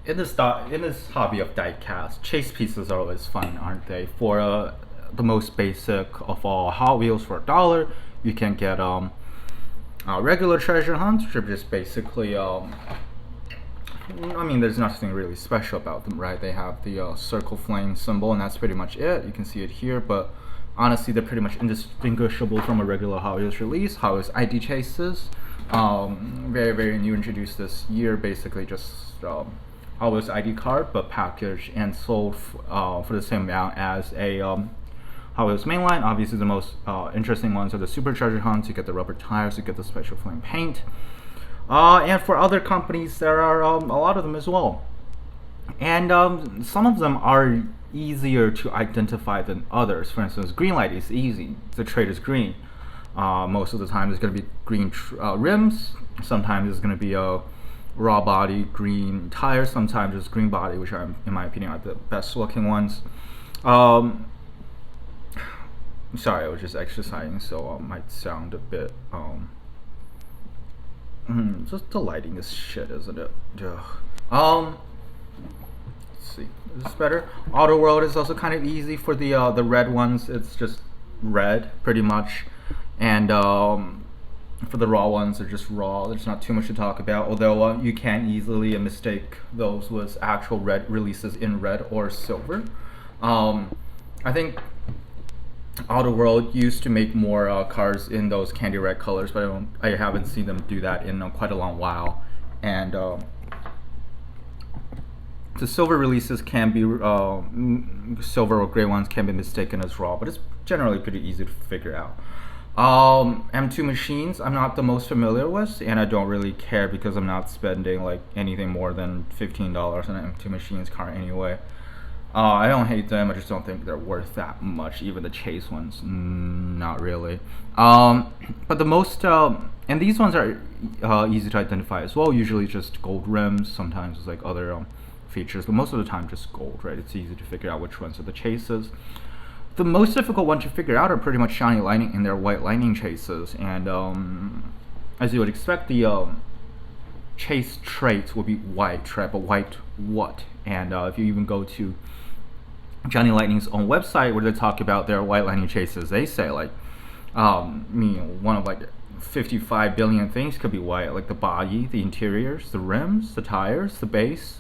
in this hobby of diecast, chase pieces are always fun, aren't they? For the most basic of all Hot Wheels for $1, you can get regular treasure hunts, which are just basically I mean, there's nothing really special about them, right? They have the circle flame symbol, and that's pretty much it. You can see it here, but honestly, they're pretty much indistinguishable from a regular Hot Wheels release. Hot Wheels ID chases, very, very new, introduced this year, basically just Hot Wheels ID card, but packaged and sold for the same amount as a Hot Wheels mainline. Obviously, the most interesting ones are the Super Treasure Hunts. You get the rubber tires, you get the special flame paint. And for other companies, there are a lot of them as well. And some of them are easier to identify than others. For instance, Greenlight is easy. The trait is green. Most of the time, it's going to be green rims. Sometimes it's going to be a raw body, green tires. Sometimes it's green body, which are, in my opinion, are the best looking ones. Sorry, I was just exercising, so it might sound a bit just the lighting is shit, isn't it? Let's see. Is this better? Auto World is also kind of easy for the red ones. It's just red, pretty much. And for the raw ones, they're just raw. There's not too much to talk about. Although you can easily mistake those with actual red releases in red or silver. I think Auto World used to make more cars in those candy red colors, but I haven't seen them do that in quite a long while. And the silver releases can be silver or gray ones can be mistaken as raw, but it's generally pretty easy to figure out. M2 machines I'm not the most familiar with, and I don't really care because I'm not spending like anything more than $15 on an M2 machines car anyway. I don't hate them, I just don't think they're worth that much. Even the chase ones, not really. But the most, and these ones are easy to identify as well. Usually just gold rims, sometimes it's like other features, but most of the time just gold, right? It's easy to figure out which ones are the chases. The most difficult one to figure out are pretty much Shiny Lightning and their White Lightning chases. And as you would expect, the chase trait will be white, right? But white what? And if you even go to Johnny Lightning's own website where they talk about their White Lightning chases, they say like, one of like 55 billion things could be white, like the body, the interiors, the rims, the tires, the base.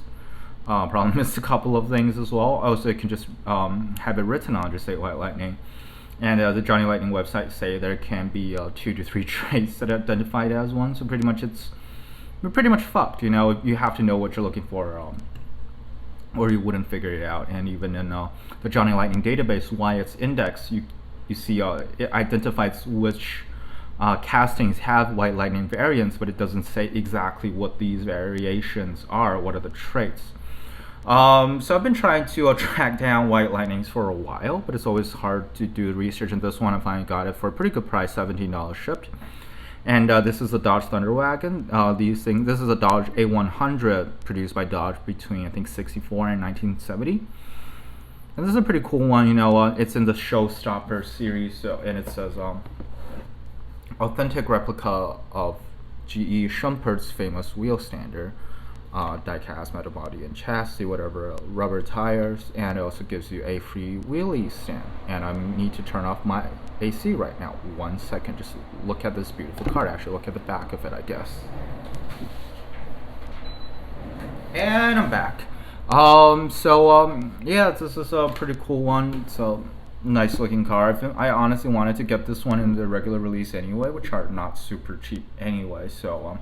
Probably missed a couple of things as well. Also, you can just have it written on, just say White Lightning. And the Johnny Lightning website say there can be 2 to 3 traits that are identified as one. So pretty much you're pretty much fucked. You know, you have to know what you're looking for, or you wouldn't figure it out. And even in the Johnny Lightning database, why it's indexed, you see it identifies which castings have White Lightning variants, but it doesn't say exactly what these variations are. What are the traits? So I've been trying to track down White Lightnings for a while, but it's always hard to do research. And this one, I finally got it for a pretty good price, $17 shipped. And this is the Dodge Thunder Wagon. This is a Dodge A100 produced by Dodge between I think '64 and 1970. And this is a pretty cool one. You know, it's in the Showstopper series, and it says authentic replica of GE Schumpeter's famous wheel stander. Die-cast metal body and chassis, whatever, rubber tires, and it also gives you a free wheelie stand. And I need to turn off my AC right now. 1 second, just look at this beautiful card. Actually, look at the back of it, I guess. And I'm back. Yeah, this is a pretty cool one. It's a nice looking car. I honestly wanted to get this one in the regular release anyway, which are not super cheap anyway, so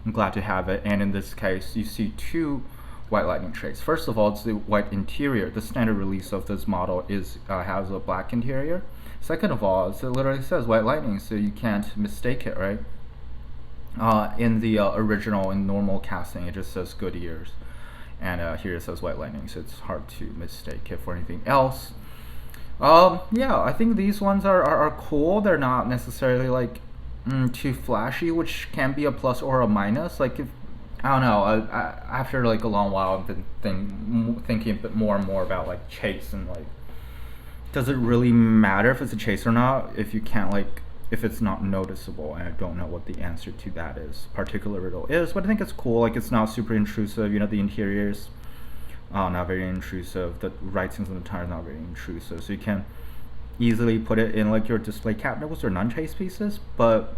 I'm glad to have it. And in this case, you see 2 White Lightning traits. First of all, it's the white interior. The standard release of this model has a black interior. Second of all, it literally says White Lightning, so you can't mistake it, right? In the original and normal casting, it just says Goodyears, and here it says White Lightning, so it's hard to mistake it for anything else. Yeah, I think these ones are cool. They're not necessarily like too flashy, which can be a plus or a minus. Like, if I don't know, after like a long while, I've been thinking a bit more and more about like chase, and like, does it really matter if it's a chase or not if you can't, like, if it's not noticeable? And I don't know what the answer to that particular riddle is, but I think it's cool. Like, it's not super intrusive. You know, the interiors not very intrusive. The writings on the tire is not very intrusive, so you can easily put it in like your display cabinet with your non-chase pieces. But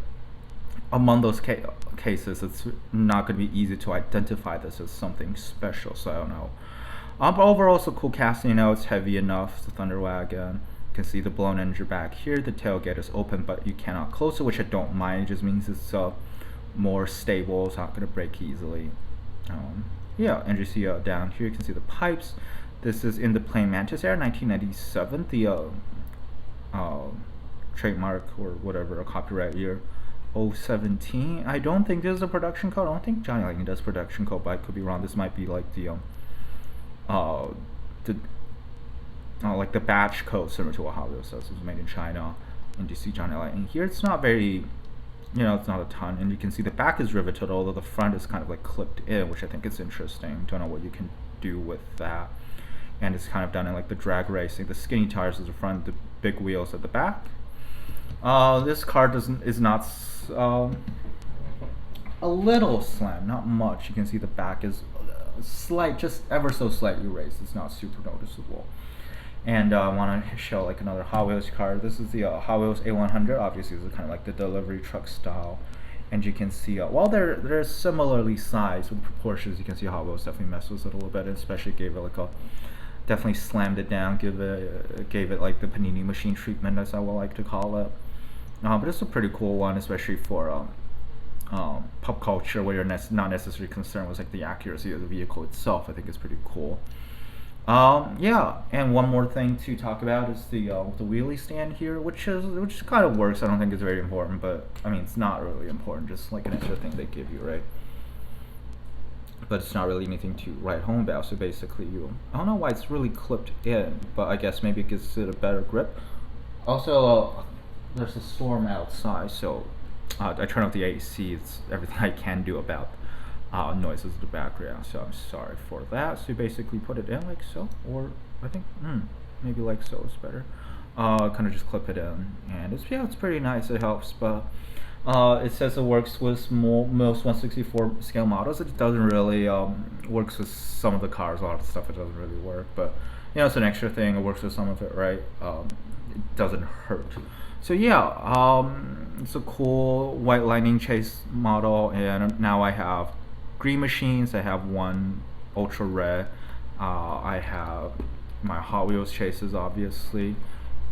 among those cases, it's not going to be easy to identify this as something special. So I don't know. But overall, it's a cool casting. It's heavy enough. It's a Thunder Wagon. You can see the blown engine back here. The tailgate is open, but you cannot close it, which I don't mind. It just means it's more stable. It's not going to break easily. Yeah, and you see down here, you can see the pipes. This is in the plain Mantis era, 1997. The trademark or whatever, a copyright year, 017. I don't think this is a production code. I don't think Johnny Lightning does production code, but I could be wrong. This might be like the like the batch code, similar to what Hot Wheels says. It was made in China. And you see Johnny Lightning here. It's not very, it's not a ton. And you can see the back is riveted, although the front is kind of like clipped in, which I think is interesting. Don't know what you can do with that. And it's kind of done in like the drag racing. The skinny tires at the front, the big wheels at the back. This car is not a little slammed, not much. You can see the back is slight, just ever so slightly raised. It's not super noticeable. And I want to show like another Hot Wheels car. This is the Hot Wheels A100. Obviously, this is kind of like the delivery truck style. And you can see, while they're similarly sized with proportions, you can see Hot Wheels definitely messed with it a little bit, and especially gave it like definitely slammed it down, gave it like the panini machine treatment, as I would like to call it. But it's a pretty cool one, especially for pop culture, where you're not necessarily concerned with like the accuracy of the vehicle itself. I think it's pretty cool. Yeah, and one more thing to talk about is the wheelie stand here, which kind of works. I don't think it's very important, but I mean, it's not really important, just like an extra thing they give you, right? But it's not really anything to write home about. So basically, I don't know why it's really clipped in, but I guess maybe it gives it a better grip. Also, there's a storm outside, so I turn off the AC. It's everything I can do about noises in the background, so I'm sorry for that. So you basically put it in like so, or I think maybe like so is better. Kind of just clip it in, and it's pretty nice. It helps, but it says it works with most 164 scale models. It doesn't really works with some of the cars. A lot of the stuff it doesn't really work, but it's an extra thing. It works with some of it, right? It doesn't hurt. So yeah, it's a cool White Lightning Chase model, and now I have green machines. I have one ultra red. I have my Hot Wheels chases, obviously,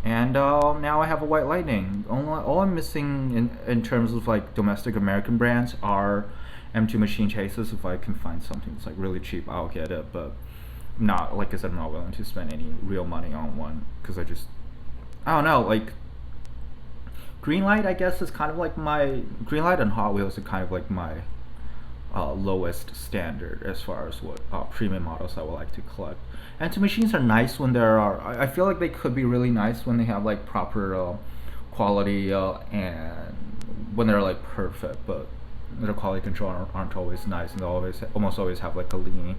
and now I have a White Lightning. All I'm missing in terms of like domestic American brands are M2 machine chases. If I can find something that's like really cheap, I'll get it, but not, like I said, I'm not willing to spend any real money on one, because I don't know, like Greenlight, I guess, is kind of like my Greenlight, and Hot Wheels are kind of like my lowest standard as far as what premium models I would like to collect. And two machines are nice when there are. I feel like they could be really nice when they have like proper quality and when they're like perfect, but their quality control aren't always nice, and they almost always have like a lean.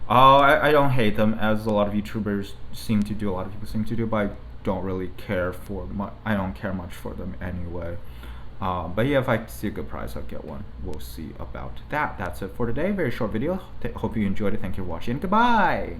I don't hate them, as a lot of YouTubers seem to do. A lot of people seem to do, but I don't really care for I don't care much for them anyway. But yeah, if I see a good price, I'll get one. We'll see about that. That's it for today. Very short video. Hope you enjoyed it. Thank you for watching. Goodbye.